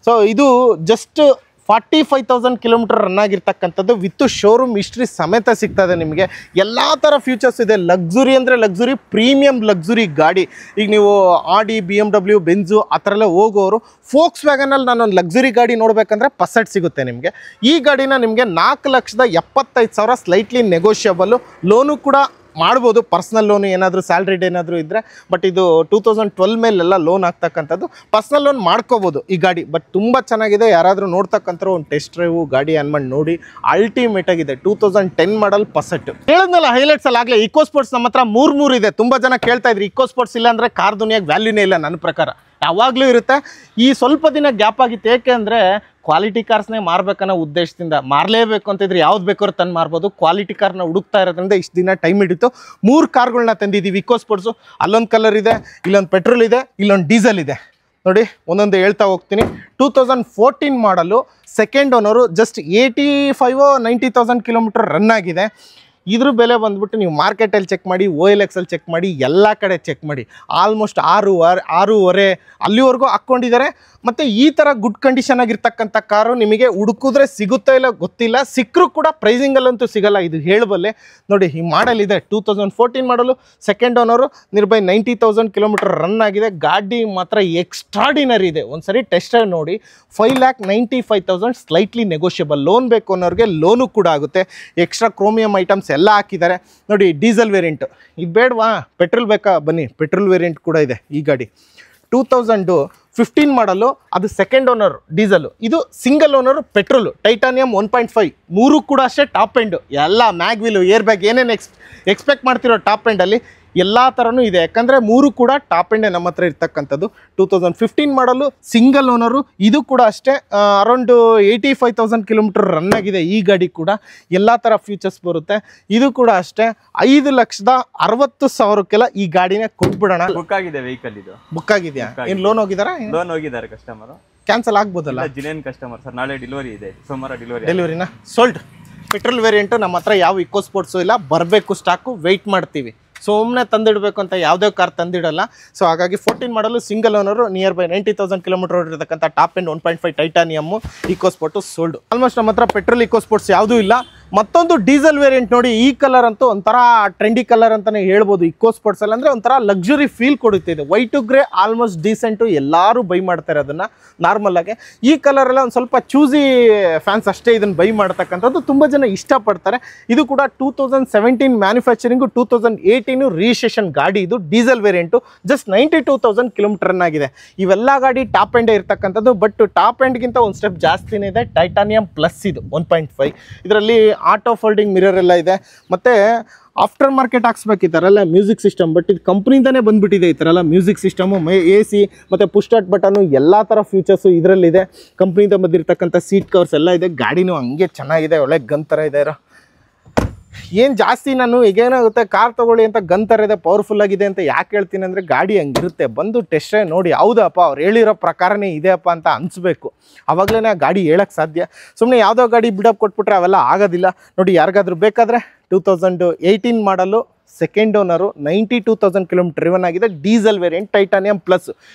ಸೊ ಇದು ಜಸ್ಟ್ 45,000 ಕಿಲೋಮೀಟರ್ ರನ್ ಆಗಿರ್ತಕ್ಕಂಥದ್ದು ವಿತ್ ಶೋರೂಮ್ ಹಿಸ್ಟ್ರಿ ಸಮೇತ ಸಿಗ್ತದೆ ನಿಮಗೆ. ಎಲ್ಲ ಥರ ಫ್ಯೂಚರ್ಸ್ ಇದೆ. ಲಕ್ಸುರಿ ಅಂದರೆ ಲಕ್ಸುರಿ, ಪ್ರೀಮಿಯಂ ಲಕ್ಸುರಿ ಗಾಡಿ. ಈಗ ನೀವು ಆಡಿ, BMW, ಬೆಂಜು ಆ ಥರ ಎಲ್ಲ ಹೋಗೋರು ಫೋಕ್ಸ್ ವ್ಯಾಗನಲ್ಲಿ ನಾನೊಂದು ಲಕ್ಸುರಿ ಗಾಡಿ ನೋಡಬೇಕಂದ್ರೆ ಪಸೆಟ್ ಸಿಗುತ್ತೆ ನಿಮಗೆ. ಈ ಗಾಡಿನ ನಿಮಗೆ 4,75,000 ಸ್ಲೈಟ್ಲಿ ನೆಗೋಷಿಯಬಲ್ಲು. ಲೋನು ಕೂಡ ಮಾಡ್ಬೋದು, ಪರ್ಸ್ನಲ್ ಲೋನು ಏನಾದರೂ ಸ್ಯಾಲ್ರಿಡ್ ಏನಾದರೂ ಇದ್ದರೆ. ಬಟ್ ಇದು 2012 ಮೇಲೆಲ್ಲ ಲೋನ್ ಆಗ್ತಕ್ಕಂಥದ್ದು. ಪರ್ಸ್ನಲ್ ಲೋನ್ ಮಾಡ್ಕೋಬೋದು ಈ ಗಾಡಿ. ಬಟ್ ತುಂಬ ಚೆನ್ನಾಗಿದೆ. ಯಾರಾದರೂ ನೋಡ್ತಕ್ಕಂಥವ್ರು ಒಂದು ಟೆಸ್ಟ್ ಡ್ರೈವು ಗಾಡಿ ಅನ್ಕೊಂಡು ನೋಡಿ. ಅಲ್ಟಿಮೇಟ್ ಆಗಿದೆ. 2010 ಮಾಡಲ್ ಪಸೆಟ್. ಹೇಳಿದ್ನಲ್ಲ ಹೈಲೈಟ್ಸ್ ಅಲ್ಲಿ ಆಗಲೇ ಇಕೋ ಸ್ಪೋರ್ಟ್ಸ್ ನಮ್ಮ ಹತ್ರ 3 ಇದೆ. ತುಂಬ ಜನ ಕೇಳ್ತಾ ಇದ್ರಿ ಇಕೋ ಸ್ಪೋರ್ಟ್ಸ್ ಇಲ್ಲ ಅಂದರೆ ಕಾರ್ ದುನಿಯಾಗೆ ವ್ಯಾಲ್ಯೂನೇ ಇಲ್ಲ. ನನ್ನ ಪ್ರಕಾರ ಯಾವಾಗಲೂ ಇರುತ್ತೆ. ಈ ಸ್ವಲ್ಪ ದಿನ ಗ್ಯಾಪ್ ಆಗಿತ್ತು. ಏಕೆ ಅಂದರೆ ಕ್ವಾಲಿಟಿ ಕಾರ್ಸ್ನೇ ಮಾರಬೇಕನ್ನೋ ಉದ್ದೇಶದಿಂದ. ಮಾರಲೇಬೇಕು ಅಂತಿದ್ರೆ ಯಾವ್ದು ಬೇಕಾದ್ರೂ ತಂದು ಮಾರ್ಬೋದು. ಕ್ವಾಲಿಟಿ ಕಾರ್ನ ಹುಡುಕ್ತಾ ಇರೋದ್ರಿಂದ ಇಷ್ಟು ದಿನ ಟೈಮ್ ಹಿಡಿತು. 3 ಕಾರ್ಗಳನ್ನ ತಂದಿದ್ದೀವಿ ಇಕೋ ಸ್ಪೋರ್ಟ್ಸು. ಅಲ್ಲೊಂದು ಕಲರ್ ಇದೆ, ಇಲ್ಲೊಂದು ಪೆಟ್ರೋಲ್ ಇದೆ, ಇಲ್ಲೊಂದು ಡೀಸೆಲ್ ಇದೆ. ನೋಡಿ ಒಂದೊಂದು ಹೇಳ್ತಾ ಹೋಗ್ತೀನಿ. 2014 ಮಾಡಲು, second owner, just 85,000-90,000 kilometre run ಆಗಿದೆ. ಇದ್ರ ಬೆಲೆ ಬಂದ್ಬಿಟ್ಟು ನೀವು ಮಾರ್ಕೆಟಲ್ಲಿ ಚೆಕ್ ಮಾಡಿ, OLX-ಅಲ್ಲಿ ಚೆಕ್ ಮಾಡಿ, ಎಲ್ಲ ಕಡೆ ಚೆಕ್ ಮಾಡಿ, ಆಲ್ಮೋಸ್ಟ್ 6.5 ಅಲ್ಲಿವರೆಗೂ ಹಾಕ್ಕೊಂಡಿದ್ದಾರೆ. ಮತ್ತು ಈ ಥರ ಗುಡ್ ಕಂಡೀಷನ್ ಆಗಿರ್ತಕ್ಕಂಥ ಕಾರು ನಿಮಗೆ ಹುಡುಕಿದ್ರೆ ಸಿಗುತ್ತಾ ಇಲ್ಲ ಗೊತ್ತಿಲ್ಲ. ಸಿಕ್ಕರೂ ಕೂಡ ಪ್ರೈಸಿಂಗಲ್ಲಂತೂ ಸಿಗಲ್ಲ, ಇದು ಹೇಳಬಲ್ಲೆ. ನೋಡಿ ಈ ಮಾಡಲ್ ಇದೆ, 2014 ಮಾಡಲು, second owner, nearby 90,000 kilometre run ಆಗಿದೆ. ಗಾಡಿ ಮಾತ್ರ ಎಕ್ಸ್ಟ್ರಾಡಿನರಿ ಇದೆ. ಒಂದ್ಸರಿ ಟೆಸ್ಟ್ ಡ್ರೈವ್ ನೋಡಿ. 5,95,000 ಸ್ಲೈಟ್ಲಿ ನೆಗೋಷಿಯಬಲ್. ಲೋನ್ ಬೇಕು ಅನ್ನೋರಿಗೆ ಲೋನು ಕೂಡ ಆಗುತ್ತೆ. ಎಕ್ಸ್ಟ್ರಾ ಕ್ರೋಮಿಯಂ ಐಟಮ್ಸ್ ಎಲ್ಲ ಹಾಕಿದ್ದಾರೆ. ನೋಡಿ ಡೀಸೆಲ್ ವೇರಿಯಂಟು. ಇದು ಬೇಡವಾ, ಪೆಟ್ರೋಲ್ ಬೇಕಾ, ಬನ್ನಿ ಪೆಟ್ರೋಲ್ ವೇರಿಯಂಟ್ ಕೂಡ ಇದೆ ಈ ಗಾಡಿ. 2015 ಮಾಡಲು, ಅದು ಸೆಕೆಂಡ್ ಓನರ್ ಡೀಸೆಲು, ಇದು ಸಿಂಗಲ್ ಓನರು ಪೆಟ್ರೋಲು, ಟೈಟಾನಿಯಂ 1.5. 3 ಕೂಡ ಅಷ್ಟೇ ಟಾಪ್ ಎಂಡು. ಎಲ್ಲ ಮ್ಯಾಗ್ವಿಲು, ಏರ್ ಬ್ಯಾಗ್, ಏನೇನು ಎಕ್ಸ್ಪೆಕ್ಟ್ ಮಾಡ್ತಿರೋ ಟಾಪ್ ಎಂಡಲ್ಲಿ ಎಲ್ಲ ಥರನೂ ಇದೆ. ಯಾಕಂದರೆ 3 ಕೂಡ ಟಾಪ್ ಎಂಡೇ ನಮ್ಮ ಹತ್ರ ಇರ್ತಕ್ಕಂಥದ್ದು. 2015 ಮಾಡಲು, ಸಿಂಗಲ್ ಓನರು, ಇದು ಕೂಡ ಅಷ್ಟೇ ಅರೌಂಡು 85,000 ಕಿಲೋಮೀಟರ್ ರನ್ ಆಗಿದೆ ಈ ಗಾಡಿ ಕೂಡ. ಎಲ್ಲ ಥರ ಫ್ಯೂಚರ್ಸ್ ಬರುತ್ತೆ. ಇದು ಕೂಡ ಅಷ್ಟೇ 5,60,000ಕ್ಕೆಲ್ಲ ಈ ಗಾಡಿನ ಕೊಟ್ಬಿಡೋಣ. ಬುಕ್ ಆಗಿದೆ ವೆಹಿಕಲ್. ಇದು ಬುಕ್ ಆಗಿದೆಯಾ? ಏನು ಲೋನ್ ಹೋಗಿದಾರಾ? ಲೋನ್ ಹೋಗಿದ್ದಾರೆ ಕಸ್ಟಮರ್. ಕ್ಯಾನ್ಸಲ್ ಆಗ್ಬೋದಲ್ಲ? ಜಿನೇನ್ ಕಸ್ಟಮರ್ ಸರ್. ನಾಳೆ ಡೆಲಿವರಿ ಇದೆ, ಸೋಮವಾರ ಡೆಲಿವರಿನ ಸೋಲ್ಡ್. ಪೆಟ್ರೋಲ್ ವೇರಿಯಂಟು ನಮ್ಮ ಹತ್ರ ಯಾವ ಇಕೋ ಸ್ಪೋರ್ಟ್ಸು ಇಲ್ಲ. ಬರಬೇಕು ಸ್ಟಾಕು, ವೆಯ್ಟ್ ಮಾಡ್ತೀವಿ. ಸುಮ್ಮನೆ ತಂದಿಡಬೇಕು ಅಂತ ಯಾವುದೇ ಕಾರ್ ತಂದಿಡಲ್ಲ. ಸೊ ಹಾಗಾಗಿ 14 model, single owner, nearby 90,000 kilometre ಓಡಿರ್ತಕ್ಕಂಥ top end 1.5 titanium eco sport sold. Almost ನಮ್ಮ ಹತ್ರ ಪೆಟ್ರೋಲ್ ಇಕೋ ಸ್ಪೋರ್ಟ್ಸ್ ಯಾವುದೂ ಇಲ್ಲ. ಮತ್ತೊಂದು ಡೀಸೆಲ್ ವೇರಿಯಂಟ್ ನೋಡಿ. ಈ ಕಲರ್ ಅಂತೂ ಒಂಥರ ಟ್ರೆಂಡಿ ಕಲರ್ ಅಂತಲೇ ಹೇಳ್ಬೋದು. ಇಕೋ ಸ್ಪೋರ್ಟ್ಸಲ್ಲಿ ಅಂದರೆ ಒಂಥರ ಲಕ್ಸುರಿ ಫೀಲ್ ಕೊಡುತ್ತಿದೆ. White to grey almost decent, ಎಲ್ಲರೂ ಬೈ ಮಾಡ್ತಾರೆ ಅದನ್ನು ನಾರ್ಮಲಾಗೆ. ಈ ಕಲರೆಲ್ಲ ಒಂದು ಸ್ವಲ್ಪ ಚೂಸಿ ಫ್ಯಾನ್ಸ್ ಅಷ್ಟೇ ಇದನ್ನು ಬೈ ಮಾಡ್ತಕ್ಕಂಥದ್ದು. ತುಂಬ ಜನ ಇಷ್ಟಪಡ್ತಾರೆ. ಇದು ಕೂಡ 2017 ಮ್ಯಾನುಫ್ಯಾಕ್ಚರಿಂಗು, 2018 ರಿಜಿಸ್ಟ್ರೇಷನ್ ಗಾಡಿ. ಇದು diesel variant, just 92,000 kilometre run ಆಗಿದೆ. ಇವೆಲ್ಲ ಗಾಡಿ ಟಾಪ್ ಎಂಡೇ ಇರ್ತಕ್ಕಂಥದ್ದು. ಬಟ್ ಟಾಪ್ ಎಂಡ್ಗಿಂತ ಒಂದು ಸ್ಟೆಪ್ ಜಾಸ್ತಿನೇ ಇದೆ. ಟೈಟಾನಿಯಂ ಪ್ಲಸ್ ಇದು 1.5. ಇದರಲ್ಲಿ ಆಟೋ ಫೋಲ್ಡಿಂಗ್ ಮಿರರ್ ಎಲ್ಲ ಇದೆ. ಮತ್ತು ಆಫ್ಟರ್ ಮಾರ್ಕೆಟ್ ಹಾಕ್ಸ್ಬೇಕು ಈ ಥರ ಎಲ್ಲ ಮ್ಯೂಸಿಕ್ ಸಿಸ್ಟಮ್. ಬಟ್ ಇದು ಕಂಪ್ನಿಯಿಂದನೇ ಬಂದುಬಿಟ್ಟಿದೆ ಈ ಥರ ಎಲ್ಲ ಮ್ಯೂಸಿಕ್ ಸಿಸ್ಟಮು, AC ಮತ್ತು ಪುಷ್ ಸ್ಟಾರ್ಟ್ ಬಟನು, ಎಲ್ಲ ಥರ ಫ್ಯೂಚರ್ಸು ಇದರಲ್ಲಿದೆ. ಕಂಪ್ನಿಯಿಂದ ಬಂದಿರತಕ್ಕಂಥ ಸೀಟ್ ಕವರ್ಸ್ ಎಲ್ಲ ಇದೆ. ಗಾಡಿನೂ ಹಂಗೆ ಚೆನ್ನಾಗಿದೆ, ಒಳ್ಳೆ ಗನ್ ಥರ ಇದೆ. ಏನು ಜಾಸ್ತಿ ನಾನು ಈಗೇನಾಗುತ್ತೆ, ಕಾರ್ ತೊಗೊಳ್ಳಿ ಅಂತ ಗನ್ ಥರ ಇದೆ, ಪವರ್ಫುಲ್ ಆಗಿದೆ ಅಂತ ಯಾಕೆ ಹೇಳ್ತೀನಿ ಅಂದರೆ ಗಾಡಿ ಹಂಗಿರುತ್ತೆ. ಬಂದು ಟೆಸ್ಟ್ ಡ್ರೈವ್ ನೋಡಿ, ಹೌದಪ್ಪ ಅವ್ರು ಹೇಳಿರೋ ಪ್ರಕಾರನೇ ಇದೆಯಪ್ಪ ಅಂತ ಅನಿಸ್ಬೇಕು. ಆವಾಗಲೇ ಆ ಗಾಡಿ ಹೇಳೋಕ್ಕೆ ಸಾಧ್ಯ. ಸುಮ್ಮನೆ ಯಾವುದೋ ಗಾಡಿ ಬಿಡಪ್ ಕೊಟ್ಬಿಟ್ರೆ ಅವೆಲ್ಲ ಆಗೋದಿಲ್ಲ. ನೋಡಿ ಯಾರಿಗಾದ್ರೂ ಬೇಕಾದರೆ 2018 ಮಾಡಲು, ಸೆಕೆಂಡ್ ಓನರು, 92,000 ಕಿಲೋಮೀಟರ್ ರಿವನ್ ಆಗಿದೆ. Diesel variant, titanium plus,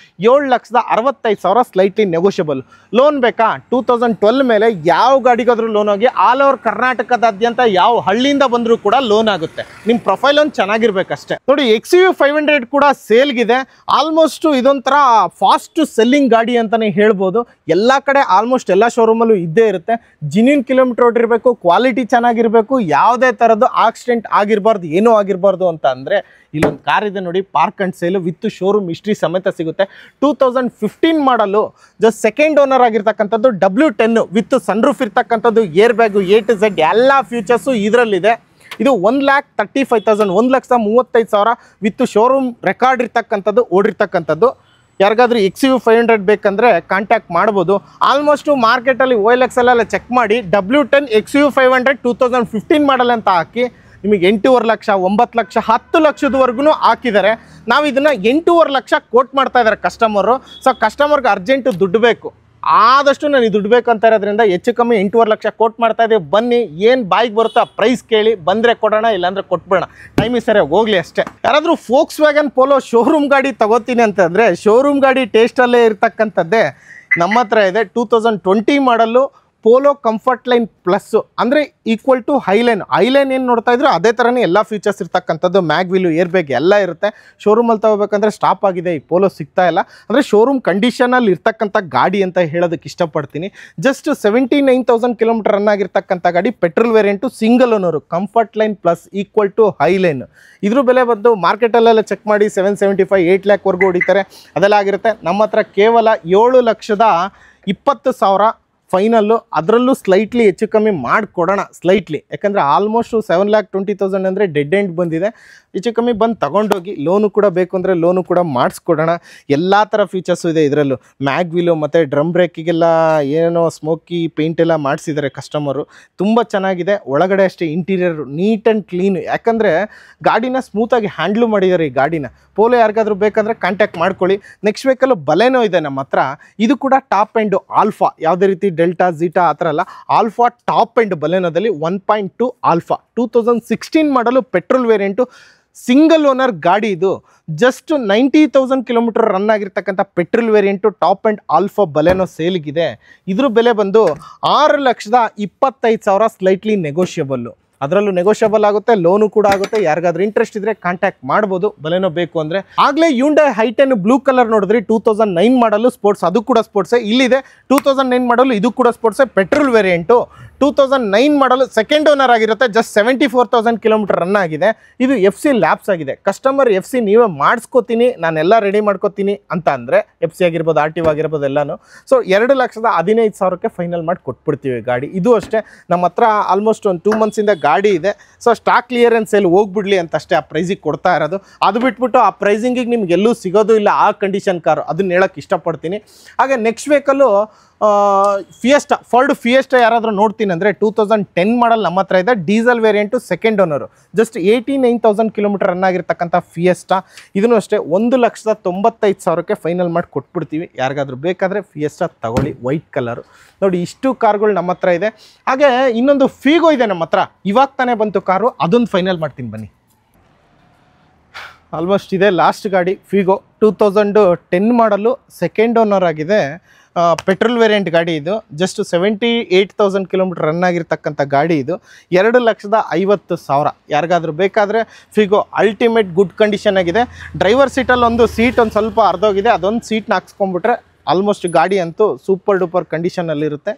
7,65,000 slightly negotiable. Loan ಬೇಕಾ? 2012 ಮೇಲೆ ಯಾವ ಗಾಡಿಗಾದ್ರೂ ಲೋನ್ ಹೋಗಿ ಆಲ್ ಓವರ್ ಕರ್ನಾಟಕದಾದ್ಯಂತ ಯಾವ ಹಳ್ಳಿಯಿಂದ ಬಂದರೂ ಕೂಡ ಲೋನ್ ಆಗುತ್ತೆ. ನಿಮ್ಮ ಪ್ರೊಫೈಲ್ ಒಂದು ಚೆನ್ನಾಗಿರ್ಬೇಕಷ್ಟೇ. ನೋಡಿ XUV 500 ಕೂಡ ಸೇಲ್ಗಿದೆ. ಆಲ್ಮೋಸ್ಟು ಇದೊಂಥರ ಫಾಸ್ಟ್ ಸೆಲ್ಲಿಂಗ್ ಗಾಡಿ ಅಂತಲೇ ಹೇಳ್ಬೋದು. ಎಲ್ಲ ಕಡೆ ಆಲ್ಮೋಸ್ಟ್ ಎಲ್ಲ ಶೋರೂಮಲ್ಲೂ ಇದ್ದೇ ಇರುತ್ತೆ. ಜಿನ್ಯೂನ್ ಕಿಲೋಮೀಟರ್ ಓಡಿರಬೇಕು, ಕ್ವಾಲಿಟಿ ಚೆನ್ನಾಗಿರಬೇಕು, ಯಾವುದೇ ಥರದ್ದು ಆಕ್ಸಿಡೆಂಟ್ ಆಗಿರಬಾರ್ದು, ಏನೂ ಆಗಿರಬಾರ್ದು ಅಂತ ಅಂದರೆ ಇಲ್ಲೊಂದು ಕಾರ್ ಇದೆ ನೋಡಿ, park and sale with showroom history ಸಮೇತ ಸಿಗುತ್ತೆ. 2015 ಮಾಡಲು, ಜಸ್ಟ್ ಸೆಕೆಂಡ್ ಓನರ್ ಆಗಿರ್ತಕ್ಕಂಥದ್ದು, W10 ವಿತ್ ಸನ್ರೂಫ್ ಇರ್ತಕ್ಕಂಥದ್ದು, air bag, A to Z ಎಲ್ಲ ಫ್ಯೂಚರ್ಸು ಇದರಲ್ಲಿದೆ. ಇದು 1,35,000, 1,35,000 ವಿತ್ ಶೋರೂಮ್ ರೆಕಾರ್ಡ್ ಇರ್ತಕ್ಕಂಥದ್ದು, ಓಡಿರ್ತಕ್ಕಂಥದ್ದು. ಯಾರಿಗಾದ್ರೂ XUV 500 ಬೇಕಂದರೆ ಕಾಂಟ್ಯಾಕ್ಟ್ ಮಾಡ್ಬೋದು. ಆಲ್ಮೋಸ್ಟು ಮಾರ್ಕೆಟಲ್ಲಿ OLX ಎಲ್ಲ ಚೆಕ್ ಮಾಡಿ W10 XUV 500 2015 ಮಾಡಲ್ ಅಂತ ಹಾಕಿ ನಿಮಗೆ 8.5 ಲಕ್ಷ, 9 ಲಕ್ಷ, 10 ಲಕ್ಷದವರೆಗೂ ಹಾಕಿದ್ದಾರೆ. ನಾವು ಇದನ್ನು 8.5 ಲಕ್ಷ ಕೋಟ್ ಮಾಡ್ತಾ ಇದ್ದಾರೆ ಕಸ್ಟಮರು. ಸೊ ಕಸ್ಟಮರ್ಗೆ ಅರ್ಜೆಂಟು ದುಡ್ಡು ಬೇಕು, ಆದಷ್ಟು ನನಗೆ ದುಡ್ಡು ಬೇಕು ಅಂತ ಇರೋದ್ರಿಂದ ಹೆಚ್ಚು ಕಮ್ಮಿ 8.5 ಲಕ್ಷ ಕೋಟ್ ಮಾಡ್ತಾ ಇದ್ದೀವಿ. ಬನ್ನಿ, ಏನು ಬಾಯಿಗೆ ಬರುತ್ತೋ ಆ ಪ್ರೈಸ್ ಕೇಳಿ, ಬಂದರೆ ಕೊಡೋಣ, ಇಲ್ಲಾಂದರೆ ಕೊಟ್ಬಿಡೋಣ. ಟೈಮಿಗೆ ಸರಿಯಾಗಿ ಹೋಗಲಿ ಅಷ್ಟೇ. ಯಾರಾದರೂ ಫೋಕ್ಸ್ ವ್ಯಾಗನ್ ಪೋಲೋ ಶೋರೂಮ್ ಗಾಡಿ ತಗೋತೀನಿ ಅಂತಂದರೆ, ಶೋರೂಮ್ ಗಾಡಿ ಟೇಸ್ಟಲ್ಲೇ ಇರ್ತಕ್ಕಂಥದ್ದೇ ನಮ್ಮ ಹತ್ರ ಇದೆ. 2020 ಮಾಡಲು ಪೋಲೋ ಕಂಫರ್ಟ್ ಲೈನ್ ಪ್ಲಸ್ ಅಂದರೆ ಈಕ್ವಲ್ ಟು ಹೈಲೈನ್ ಏನು ನೋಡ್ತಾ ಇದ್ರು ಅದೇ ಥರನೇ ಎಲ್ಲ ಫೀಚರ್ಸ್ ಇರ್ತಕ್ಕಂಥದ್ದು, ಮ್ಯಾಗ್ ವೀಲು, ಏರ್ ಬ್ಯಾಗ್ ಎಲ್ಲ ಇರುತ್ತೆ. ಶೋರೂಮಲ್ಲಿ ತಗೋಬೇಕಂದ್ರೆ ಸ್ಟಾಪ್ ಆಗಿದೆ, ಈ ಪೋಲೋ ಸಿಗ್ತಾ ಇಲ್ಲ. ಅಂದರೆ ಶೋರೂಮ್ ಕಂಡೀಷನಲ್ಲಿ ಇರ್ತಕ್ಕಂಥ ಗಾಡಿ ಅಂತ ಹೇಳೋದಕ್ಕೆ ಇಷ್ಟಪಡ್ತೀನಿ. ಜಸ್ಟ್ 79,000 ಕಿಲೋಮೀಟರ್ ರನ್ ಆಗಿರ್ತಕ್ಕಂಥ ಗಾಡಿ, petrol variant, single owner, comfort line plus equal to highline. ಇದ್ರ ಬೆಲೆ ಬಂದು ಮಾರ್ಕೆಟಲ್ಲೆಲ್ಲ ಚೆಕ್ ಮಾಡಿ 775, 8 ಲ್ಯಾಕ್ವರೆಗೂ ಹೊಡಿತಾರೆ, ಅದೆಲ್ಲ ಆಗಿರುತ್ತೆ. ನಮ್ಮ ಹತ್ರ ಕೇವಲ 7,20,000 ಫೈನಲ್ಲು, ಅದರಲ್ಲೂ ಸ್ಲೈಟ್ಲಿ ಹೆಚ್ಚು ಕಮ್ಮಿ ಮಾಡಿಕೊಡೋಣ ಸ್ಲೈಟ್ಲಿ. ಯಾಕಂದರೆ ಆಲ್ಮೋಸ್ಟು 7,20,000 ಅಂದರೆ ಡೆಡ್ ಎಂಡ್ ಬಂದಿದೆ. ಹೆಚ್ಚು ಕಮ್ಮಿ ಬಂದು ತೊಗೊಂಡೋಗಿ, ಲೋನು ಕೂಡ ಬೇಕು ಅಂದರೆ ಲೋನು ಕೂಡ ಮಾಡಿಸ್ಕೊಡೋಣ. ಎಲ್ಲ ಥರ ಫೀಚರ್ಸು ಇದೆ ಇದರಲ್ಲೂ. ಮ್ಯಾಗ್ ವೀಲು ಮತ್ತು ಡ್ರಮ್ ಬ್ರೇಕಿಗೆಲ್ಲ ಏನೋ ಸ್ಮೋಕಿ ಪೇಂಟ್ ಎಲ್ಲ ಮಾಡಿಸಿದ್ದಾರೆ ಕಸ್ಟಮರು, ತುಂಬ ಚೆನ್ನಾಗಿದೆ. ಒಳಗಡೆ ಅಷ್ಟೇ ಇಂಟೀರಿಯರ್ ನೀಟ್ ಆ್ಯಂಡ್ ಕ್ಲೀನು, ಯಾಕಂದರೆ ಗಾಡಿನ ಸ್ಮೂತಾಗಿ ಹ್ಯಾಂಡ್ಲು ಮಾಡಿದ್ದಾರೆ ಈ ಗಾಡಿನ. ಪೋಲೋ ಯಾರಿಗಾದ್ರೂ ಬೇಕಂದರೆ ಕಾಂಟ್ಯಾಕ್ಟ್ ಮಾಡ್ಕೊಳ್ಳಿ. ನೆಕ್ಸ್ಟ್ ವೆಹಿಕಲ್ಲು ಬಲೆನೋ ಇದೆ ನಮ್ಮ ಹತ್ರ. ಇದು ಕೂಡ ಟಾಪ್ ಎಂಡು ಆಲ್ಫಾ, ಯಾವುದೇ ರೀತಿ ಡೆಲ್ಟಾ ಝೀಟಾ ಆ ಥರ ಅಲ್ಲ, ಆಲ್ಫಾ ಟಾಪ್ ಎಂಡ್ ಬಲೆನೋದಲ್ಲಿ 1.2 alpha 2016 model, petrol variant, single owner ಗಾಡಿ. ಇದು ಜಸ್ಟ್ 90,000 ಕಿಲೋಮೀಟರ್ ರನ್ ಆಗಿರ್ತಕ್ಕಂಥ petrol variant top and alpha Baleno ಸೇಲಿಗಿದೆ. ಇದ್ರ ಬೆಲೆ ಬಂದು 6,25,000 ಸ್ಲೈಟ್ಲಿ ನೆಗೋಷಿಯಬಲ್ಲು. ಅದರಲ್ಲೂ ನೆಗೋಷಿಯಬಲ್ ಆಗುತ್ತೆ, ಲೋನು ಕೂಡ ಆಗುತ್ತೆ. ಯಾರಿಗಾದ್ರೂ ಇಂಟ್ರೆಸ್ಟ್ ಇದ್ದರೆ ಕಾಂಟ್ಯಾಕ್ಟ್ ಮಾಡ್ಬೋದು ಬಲೆನೋ ಬೇಕು ಅಂದರೆ. ಆಗಲೇ ಹ್ಯುಂಡೈ i10 ಬ್ಲೂ ಕಲರ್ ನೋಡಿದ್ರಿ, 2009 ಮಾಡಲು ಸ್ಪೋರ್ಟ್ಸ್, ಅದು ಕೂಡ ಸ್ಪೋರ್ಟ್ಸೇ. ಇಲ್ಲಿದೆ 2009 ಮಾಡಲು, ಇದು ಕೂಡ ಸ್ಪೋರ್ಟ್ಸೇ, ಪೆಟ್ರೋಲ್ ವೇರಿಯಂಟು, 2009 ಮಾಡಲು, ಸೆಕೆಂಡ್ ಓನರ್ ಆಗಿರುತ್ತೆ. ಜಸ್ಟ್ 74,000 ಕಿಲೋಮೀಟರ್ ರನ್ ಆಗಿದೆ. ಇದು FC ಲ್ಯಾಪ್ಸ್ ಆಗಿದೆ. ಕಸ್ಟಮರ್ FC ನೀವೇ ಮಾಡಿಸ್ಕೋತೀನಿ, ನಾನೆಲ್ಲ ರೆಡಿ ಮಾಡ್ಕೋತೀನಿ ಅಂತ ಅಂದರೆ FC ಆಗಿರ್ಬೋದು, RTO ಆಗಿರ್ಬೋದು ಎಲ್ಲನೂ. ಸೊ 2,15,000ಕ್ಕೆ ಫೈನಲ್ ಮಾಡಿ ಕೊಟ್ಬಿಡ್ತೀವಿ ಗಾಡಿ. ಇದು ಅಷ್ಟೇ, ನಮ್ಮ ಹತ್ರ ಆಲ್ಮೋಸ್ಟ್ ಒಂದು 2 ಮಂತ್ಸಿಂದ ಗಾಡಿ ಇದೆ. ಸೊ ಸ್ಟಾಕ್ ಕ್ಲಿಯರೆನ್ಸ್ ಎಲ್ಲಿ ಹೋಗ್ಬಿಡ್ಲಿ ಅಂತ ಅಷ್ಟೇ ಆ ಪ್ರೈಸಿಗೆ ಕೊಡ್ತಾ ಇರೋದು. ಅದು ಬಿಟ್ಬಿಟ್ಟು ಆ ಪ್ರೈಸಿಂಗಿಗೆ ನಿಮ್ಗೆ ಎಲ್ಲೂ ಸಿಗೋದು ಇಲ್ಲ ಆ ಕಂಡೀಷನ್ ಕಾರು, ಅದನ್ನ ಹೇಳೋಕ್ಕೆ ಇಷ್ಟಪಡ್ತೀನಿ. ಹಾಗೆ next vehicle fiesta, Ford fiesta ಯಾರಾದರೂ ನೋಡ್ತೀನಿ ಅಂದರೆ 2010 ಮಾಡಲ್ ನಮ್ಮ ಹತ್ರ ಇದೆ. Diesel variant, second owner, just 89,000 kilometre run ಆಗಿರ್ತಕ್ಕಂಥ ಫಿಯೆಸ್ಟಾ. ಇದನ್ನು ಅಷ್ಟೇ 1,95,000ಕ್ಕೆ ಫೈನಲ್ ಮಾಡಿ ಕೊಟ್ಬಿಡ್ತೀವಿ. ಯಾರಿಗಾದ್ರೂ ಬೇಕಾದರೆ ಫಿಯೆಸ್ಟಾ ತಗೊಳ್ಳಿ, ವೈಟ್ ಕಲರು. ನೋಡಿ, ಇಷ್ಟು ಕಾರ್ಗಳು ನಮ್ಮ ಹತ್ರ ಇದೆ. ಹಾಗೆ ಇನ್ನೊಂದು ಫೀಗೋ ಇದೆ ನಮ್ಮ ಹತ್ರ, ಇವಾಗ ತಾನೇ ಬಂತು ಕಾರು, ಅದೊಂದು ಫೈನಲ್ ಮಾಡ್ತೀನಿ ಬನ್ನಿ. ಆಲ್ಮೋಸ್ಟ್ ಇದೆ ಲಾಸ್ಟ್ ಗಾಡಿ, ಫೀಗೋ 2010 ಮಾಡಲು, ಸೆಕೆಂಡ್ ಓನರ್ ಆಗಿದೆ, ಪೆಟ್ರೋಲ್ ವೇರಿಯಂಟ್ ಗಾಡಿ. ಇದು ಜಸ್ಟ್ 78,000 ಕಿಲೋಮೀಟರ್ ರನ್ ಆಗಿರ್ತಕ್ಕಂಥ ಗಾಡಿ. ಇದು 2,50,000. ಯಾರಿಗಾದ್ರೂ ಬೇಕಾದರೆ ಫಿಗೋ ಅಲ್ಟಿಮೇಟ್ ಗುಡ್ ಕಂಡೀಷನ್ ಆಗಿದೆ. ಡ್ರೈವರ್ ಸೀಟಲ್ಲಿ ಒಂದು ಸೀಟ್ ಒಂದು ಸ್ವಲ್ಪ ಅರ್ಧೋಗಿದೆ, ಅದೊಂದು ಸೀಟ್ನ ಹಾಕ್ಸ್ಕೊಂಡ್ಬಿಟ್ರೆ ಆಲ್ಮೋಸ್ಟ್ ಗಾಡಿ ಅಂತೂ ಸೂಪರ್ ಡೂಪರ್ ಕಂಡೀಷನಲ್ಲಿರುತ್ತೆ.